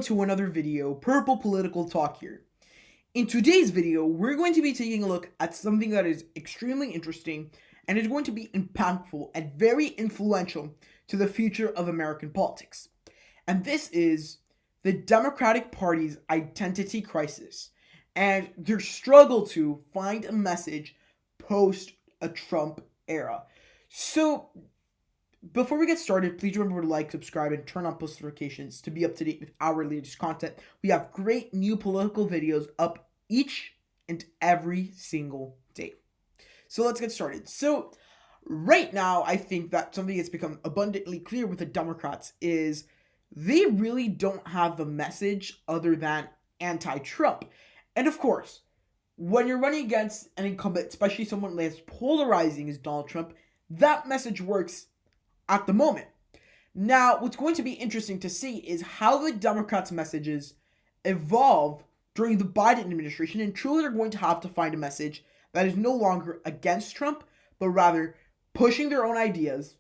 To another video, Purple Political Talk here. In today's video, we're going to be taking a look at something that is extremely interesting and is going to be impactful and very influential to the future of American politics. And this is the Democratic Party's identity crisis and their struggle to find a message post a Trump era. So, before we get started, please remember to like, subscribe, and turn on post notifications to be up to date with our latest content. We have great new political videos up each and every single day. So let's get started. So right now, I think that something that's become abundantly clear with the Democrats is they really don't have the message other than anti-Trump. And of course, when you're running against an incumbent, especially someone as polarizing as Donald Trump, that message works at the moment. Now, what's going to be interesting to see is how the Democrats' messages evolve during the Biden administration, and truly they're going to have to find a message that is no longer against Trump, but rather pushing their own ideas,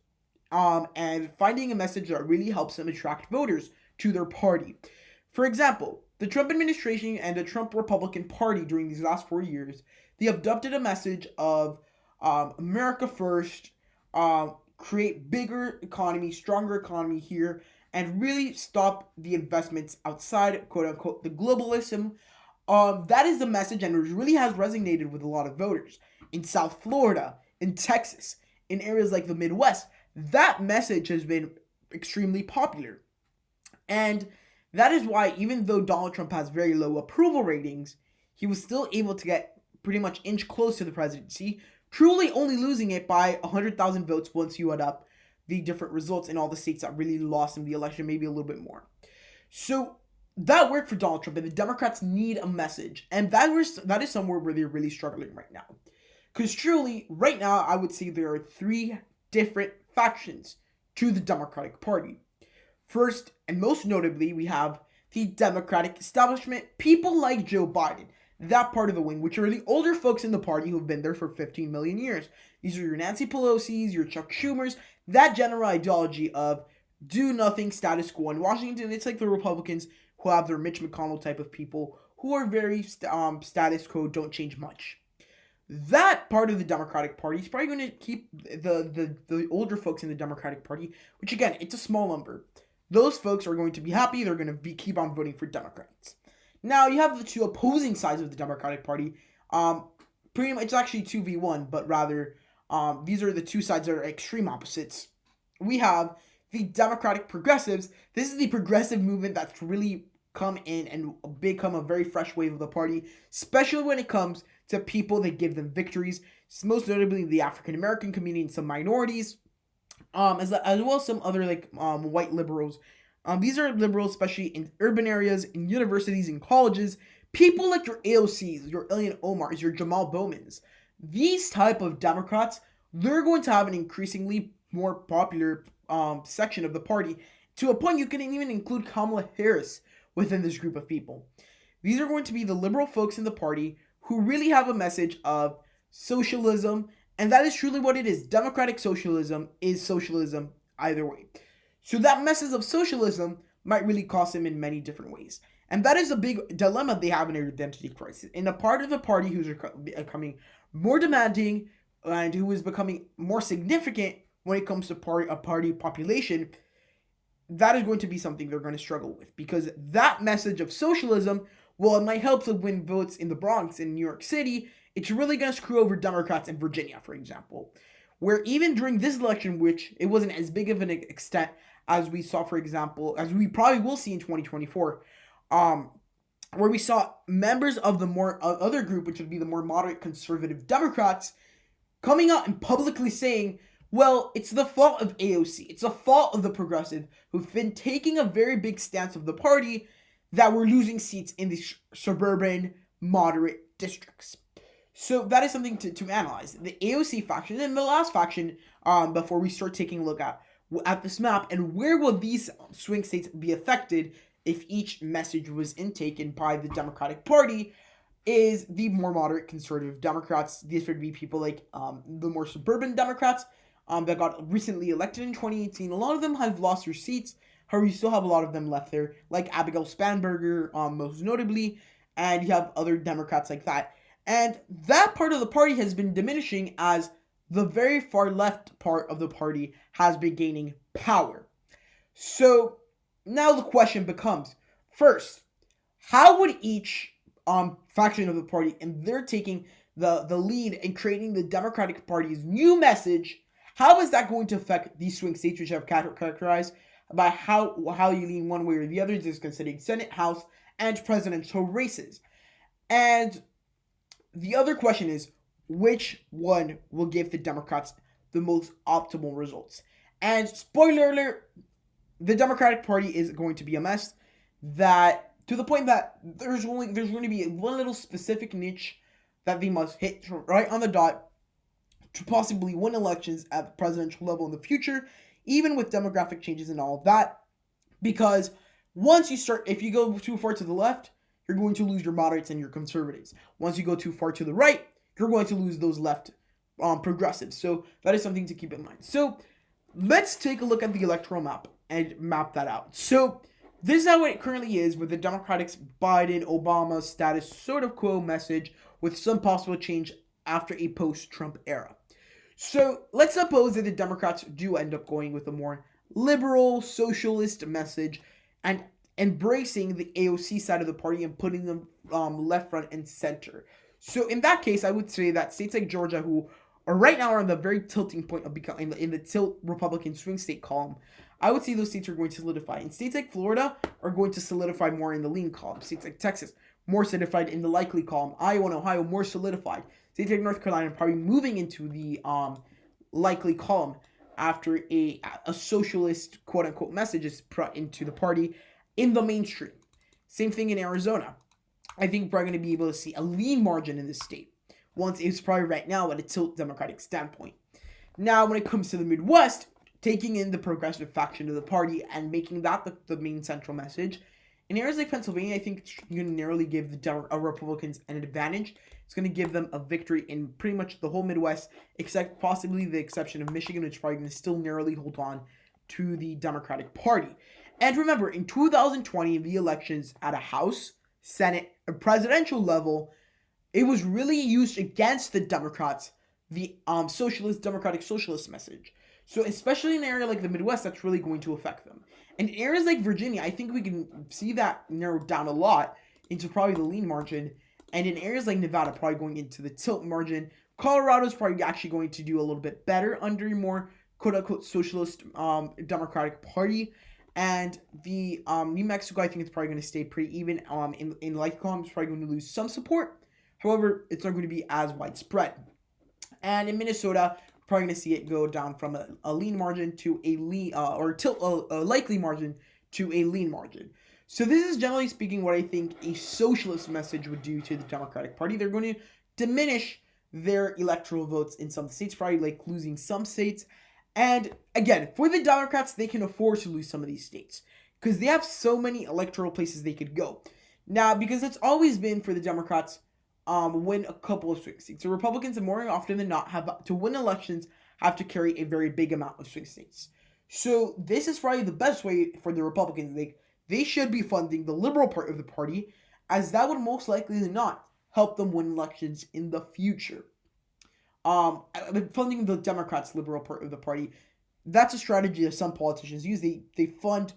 and finding a message that really helps them attract voters to their party. For example, the Trump administration and the Trump Republican Party during these last 4 years, they adopted a message of America first, create bigger economy, stronger economy here, and really stop the investments outside, quote unquote, the globalism. That is the message, and it really has resonated with a lot of voters in South Florida, in Texas, in areas like the Midwest. That message has been extremely popular. And that is why, even though Donald Trump has very low approval ratings, he was still able to get pretty much inch close to the presidency, truly only losing it by 100,000 votes once you add up the different results in all the states that really lost in the election, maybe a little bit more. So that worked for Donald Trump, and the Democrats need a message, and that is somewhere where they're really struggling right now. Because truly, right now, I would say there are three different factions to the Democratic Party. First, and most notably, we have the Democratic establishment, people like Joe Biden, that part of the wing, which are the older folks in the party who've been there for 15 million years. These are your Nancy Pelosi's, your Chuck Schumer's, that general ideology of do nothing, status quo. In Washington, it's like the Republicans who have their Mitch McConnell type of people who are very status quo, don't change much. That part of the Democratic Party is probably going to keep the older folks in the Democratic Party, which again, it's a small number. Those folks are going to be happy. They're going to keep on voting for Democrats. Now, you have the two opposing sides of the Democratic Party. Pretty much, it's actually 2v1, but rather, these are the two sides that are extreme opposites. We have the Democratic Progressives. This is the progressive movement that's really come in and become a very fresh wave of the party, especially when it comes to people that give them victories, most notably the African American community and some minorities, as well as some other white liberals. These are liberals, especially in urban areas, in universities, in colleges. People like your AOCs, your Ilhan Omars, your Jamal Bowmans. These type of Democrats, they're going to have an increasingly more popular section of the party, to a point you can even include Kamala Harris within this group of people. These are going to be the liberal folks in the party who really have a message of socialism, and that is truly what it is. Democratic socialism is socialism either way. So that message of socialism might really cost them in many different ways. And that is a big dilemma they have in their identity crisis. In a part of the party who's becoming more demanding and who is becoming more significant when it comes to a party population, that is going to be something they're going to struggle with. Because that message of socialism, while it might help to win votes in the Bronx in New York City, it's really going to screw over Democrats in Virginia, for example. Where even during this election, which it wasn't as big of an extent as we saw, for example, as we probably will see in 2024, where we saw members of the more other group, which would be the more moderate conservative Democrats, coming out and publicly saying, well, it's the fault of AOC. It's the fault of the progressive who've been taking a very big stance of the party that we're losing seats in the suburban moderate districts. So that is something to analyze. The AOC faction and the last faction, before we start taking a look at this map, and where will these swing states be affected if each message was intaken by the Democratic Party, is the more moderate conservative Democrats. These would be people like the more suburban Democrats that got recently elected in 2018. A lot of them have lost their seats, However, you still have a lot of them left there, like Abigail Spanberger, most notably, and you have other Democrats like that. And that part of the party has been diminishing as the very far left part of the party has been gaining power. So now the question becomes, first, how would each faction of the party, and they're taking the lead in creating the Democratic Party's new message, how is that going to affect these swing states, which have characterized by how you lean one way or the other, just considering Senate, House, and presidential races? And the other question is, which one will give the Democrats the most optimal results? And spoiler alert, the Democratic Party is going to be a mess, that to the point that there's going to be one little specific niche that they must hit right on the dot to possibly win elections at the presidential level in the future, even with demographic changes and all of that. Because once you start, if you go too far to the left, you're going to lose your moderates and your conservatives. Once you go too far to the right, you're going to lose those left progressives. So that is something to keep in mind. So let's take a look at the electoral map and map that out. So this is how it currently is with the Democrats' Biden-Obama status sort of quo message with some possible change after a post-Trump era. So let's suppose that the Democrats do end up going with a more liberal, socialist message and embracing the AOC side of the party and putting them left, front, and center. So in that case, I would say that states like Georgia, who are right now on the very tilting point of becoming in the tilt Republican swing state column, I would say those states are going to solidify. And states like Florida are going to solidify more in the lean column. States like Texas, more solidified in the likely column. Iowa and Ohio, more solidified. States like North Carolina probably moving into the likely column after a socialist quote-unquote message is brought into the party in the mainstream. Same thing in Arizona. I think we're probably going to be able to see a lean margin in this state, once it's probably right now at a tilt Democratic standpoint. Now, when it comes to the Midwest, taking in the progressive faction of the party and making that the main central message, in areas like Pennsylvania, I think it's going to narrowly give the Republicans an advantage. It's going to give them a victory in pretty much the whole Midwest, except possibly the exception of Michigan, which is probably going to still narrowly hold on to the Democratic Party. And remember, in 2020, the elections at a House, Senate, and presidential level, it was really used against the Democrats, the Democratic Socialist message. So especially in an area like the Midwest, that's really going to affect them. And in areas like Virginia, I think we can see that narrowed down a lot into probably the lean margin. And in areas like Nevada, probably going into the tilt margin. Colorado's probably actually going to do a little bit better under a more quote-unquote socialist Democratic Party. And the New Mexico, I think it's probably going to stay pretty even. In like column, it's probably going to lose some support. However, it's not going to be as widespread. And in Minnesota, probably going to see it go down from a lean margin to a lean, or tilt a likely margin to a lean margin. So this is generally speaking what I think a socialist message would do to the Democratic Party. They're going to diminish their electoral votes in some states, probably like losing some states. And again, for the Democrats, they can afford to lose some of these states because they have so many electoral places they could go. Now, because it's always been for the Democrats, win a couple of swing states. The Republicans, more often than not, have to win elections, have to carry a very big amount of swing states. So this is probably the best way for the Republicans. They should be funding the liberal part of the party, as that would most likely than not help them win elections in the future. Funding the Democrats' liberal part of the party, that's a strategy that some politicians use. They fund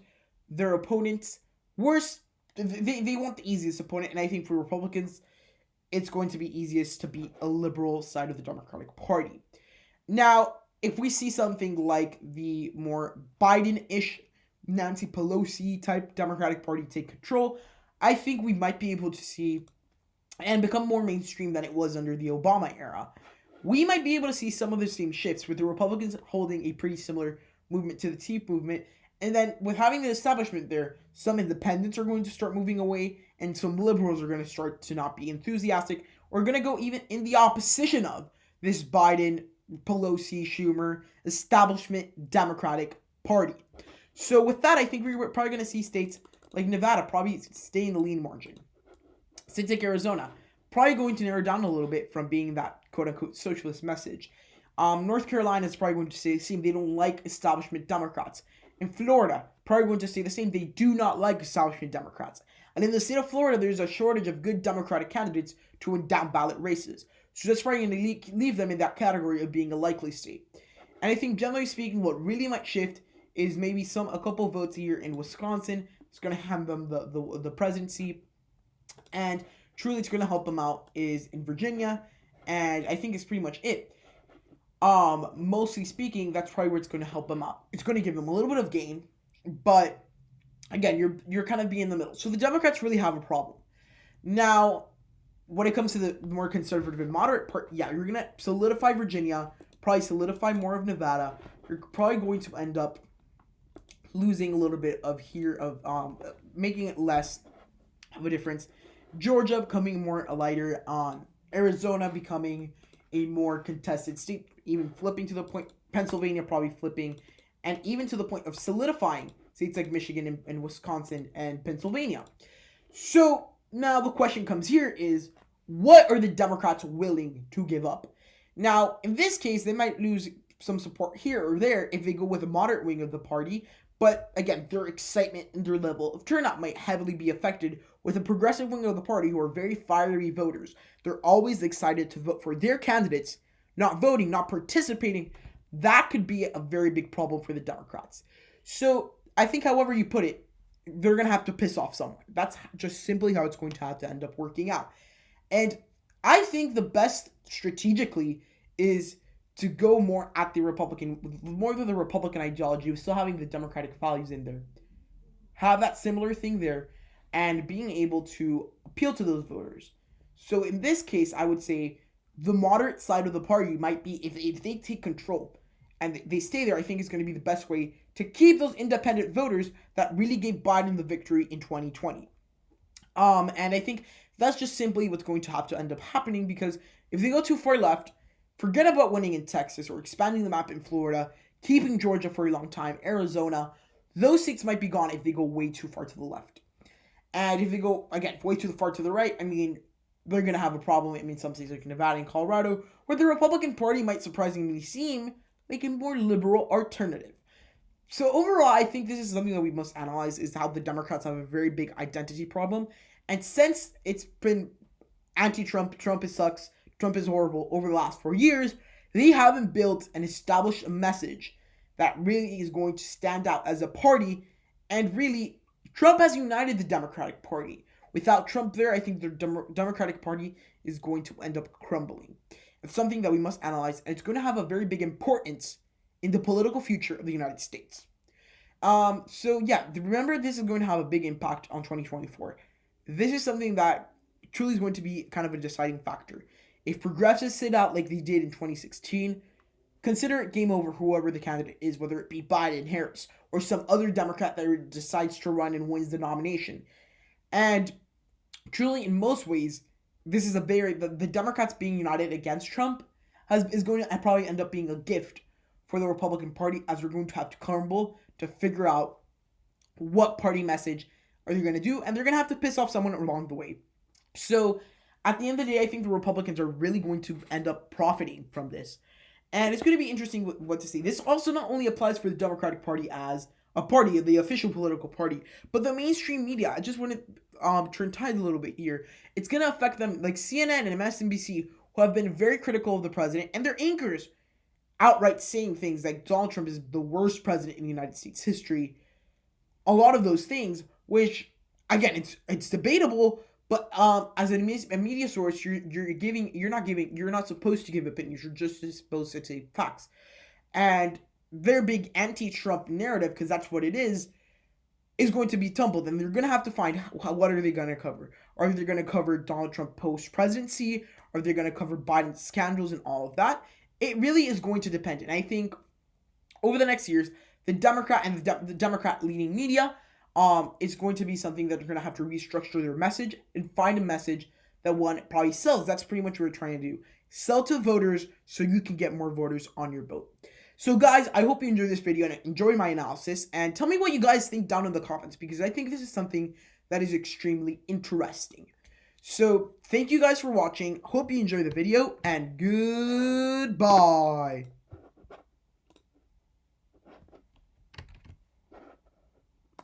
their opponents worse. They want the easiest opponent, and I think for Republicans, it's going to be easiest to beat a liberal side of the Democratic Party. Now, if we see something like the more Biden-ish, Nancy Pelosi type Democratic Party take control, I think we might be able to see and become more mainstream than it was under the Obama era. We might be able to see some of the same shifts with the Republicans holding a pretty similar movement to the Tea movement. And then with having the establishment there, some independents are going to start moving away and some liberals are going to start to not be enthusiastic or going to go even in the opposition of this Biden, Pelosi, Schumer, establishment Democratic Party. So with that, I think we're probably going to see states like Nevada probably stay in the lean margin. States like Arizona probably going to narrow down a little bit from being that quote-unquote socialist message. North Carolina is probably going to seem they don't like establishment Democrats. In Florida, probably going to stay the same. They do not like establishment Democrats. And in the state of Florida, there's a shortage of good Democratic candidates to win down ballot races. So that's probably going to leave them in that category of being a likely state. And I think generally speaking, what really might shift is maybe a couple votes here in Wisconsin. It's going to hand them the presidency. And truly it's going to help them out is in Virginia. And I think it's pretty much it. Mostly speaking, that's probably where it's going to help them out. It's going to give them a little bit of gain, but again, you're kind of being in the middle. So the Democrats really have a problem. Now, when it comes to the more conservative and moderate part, yeah, you're going to solidify Virginia, probably solidify more of Nevada. You're probably going to end up losing a little bit of making it less of a difference. Georgia becoming more a lighter, Arizona becoming a more contested state, even flipping to the point, Pennsylvania probably flipping, and even to the point of solidifying states like Michigan and Wisconsin and Pennsylvania. So now the question comes here is, what are the Democrats willing to give up? Now, in this case, they might lose some support here or there if they go with a moderate wing of the party, but again, their excitement and their level of turnout might heavily be affected with a progressive wing of the party who are very fiery voters. They're always excited to vote for their candidates, not voting, not participating. That could be a very big problem for the Democrats. So I think however you put it, they're going to have to piss off someone. That's just simply how it's going to have to end up working out. And I think the best strategically is to go more at the Republican, more than the Republican ideology, with still having the Democratic values in there. Have that similar thing there, and being able to appeal to those voters. So in this case, I would say the moderate side of the party might be, if they take control and they stay there, I think it's going to be the best way to keep those independent voters that really gave Biden the victory in 2020. And I think that's just simply what's going to have to end up happening, because if they go too far left, forget about winning in Texas or expanding the map in Florida, keeping Georgia for a long time, Arizona, those seats might be gone if they go way too far to the left. And if they go, again, way too far to the right, I mean, they're going to have a problem. I mean, some states like Nevada and Colorado, where the Republican Party might surprisingly seem like a more liberal alternative. So overall, I think this is something that we must analyze, is how the Democrats have a very big identity problem. And since it's been anti-Trump, Trump sucks, Trump is horrible over the last 4 years, they haven't built and established a message that really is going to stand out as a party. And really, Trump has united the Democratic Party. Without Trump there, I think the Democratic Party is going to end up crumbling. It's something that we must analyze, and it's going to have a very big importance in the political future of the United States. So yeah, remember, this is going to have a big impact on 2024. This is something that truly is going to be kind of a deciding factor. If progressives sit out like they did in 2016, consider it game over whoever the candidate is, whether it be Biden, Harris, or some other Democrat that decides to run and wins the nomination. And truly, in most ways, this is the Democrats being united against Trump is going to probably end up being a gift for the Republican Party, as we're going to have to crumble to figure out what party message are they going to do, and they're going to have to piss off someone along the way. So at the end of the day, I think the Republicans are really going to end up profiting from this. And it's going to be interesting what to see. This also not only applies for the Democratic Party as a party, the official political party, but the mainstream media. I just want to turn tides a little bit here. It's going to affect them, like CNN and MSNBC, who have been very critical of the president, and their anchors outright saying things like Donald Trump is the worst president in the United States history. A lot of those things, which, again, it's debatable, but as a media source, you're not supposed to give opinions. You're just supposed to say facts. And their big anti-Trump narrative, because that's what it is going to be tumbled. And they're going to have to find what are they going to cover. Are they going to cover Donald Trump post-presidency? Are they going to cover Biden's scandals and all of that? It really is going to depend. And I think over the next years, the Democrat and the Democrat-leaning media is going to be something that they're going to have to restructure their message and find a message that one probably sells. That's pretty much what we're trying to do. Sell to voters so you can get more voters on your boat. So guys, I hope you enjoyed this video and enjoy my analysis. And tell me what you guys think down in the comments, because I think this is something that is extremely interesting. So thank you guys for watching. Hope you enjoyed the video, and goodbye.